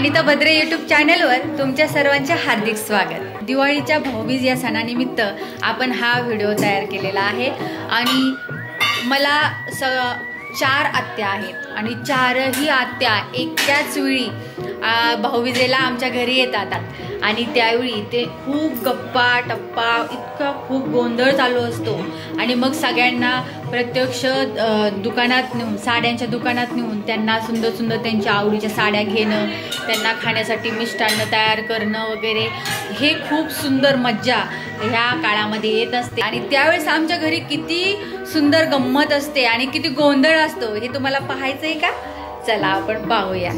अनिता भद्रे यूट्यूब चॅनलवर तुमच्या सर्वांचे हार्दिक स्वागत। दिवाळीच्या भाऊबीज या सणानिमित्त आपण हा व्हिडिओ तयार केलेला आहे आणि मला 4 आत्या आहेत आणि 4ही आत्या एकाच वेळी भाऊबीजेला आमच्या घरी येतात आणि त्यावेळी ते खूप गप्पा टप्पा इतका खूप गोंधळ चालू असतो आणि मग सगळ्यांना प्रत्यक्ष दुकानात नेऊन साड्यांच्या दुकानात नेऊन त्यांना सुंदर सुंदर त्यांच्या आवडीच्या साड्या घेणं, त्यांना खाण्यासाठी मिष्टान्न तयार करणं वगैरे हे खूप सुंदर मज्जा ह्या काळामध्ये येत असते आणि त्यावेळेस आमच्या घरी किती सुंदर गंमत असते आणि किती गोंधळ असतो हे तुम्हाला पाहायचंय का? चला आपण पाहूया।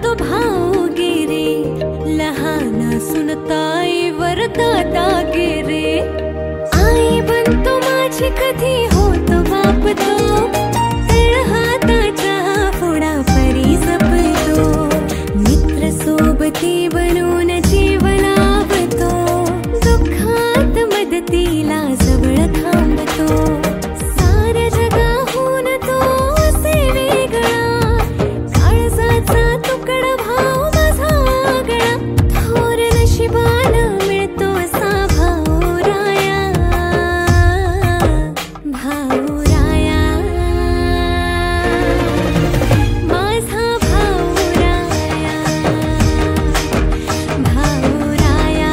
तो भाऊ गिरे, लहान सुनताई वर दादा गिरे. आई बनतो माझी कधी होतो बाप तो, तळ हाताच्या फोडा परी जपतो. मित्र सोबती बनून जीव लावतो, दुःखात मदतीला जवळ थांबतो. साऱ्या जगाहून तो असे वेगळा, काळजाचा तुकडा भाऊ माझा आगळा. थोर नशिबानं मिळतो असा भाऊ राया, भाऊ राया, माझा भाऊ राया, भाऊ राया,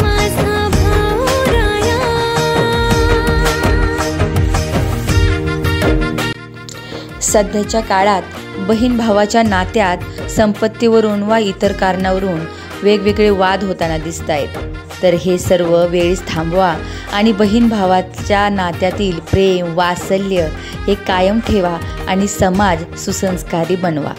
माझा भाऊ राया. सध्याच्या काळात बहीण भावाच्या नात्यात संपत्तीवरून वा इतर कारणावरून वेगवेगळे वाद होताना दिसत आहेत. तर हे सर्व वेळीच थांबवा आणि बहीण भावाच्या नात्यातील प्रेम वात्सल्य हे कायम ठेवा आणि समाज सुसंस्कारी बनवा.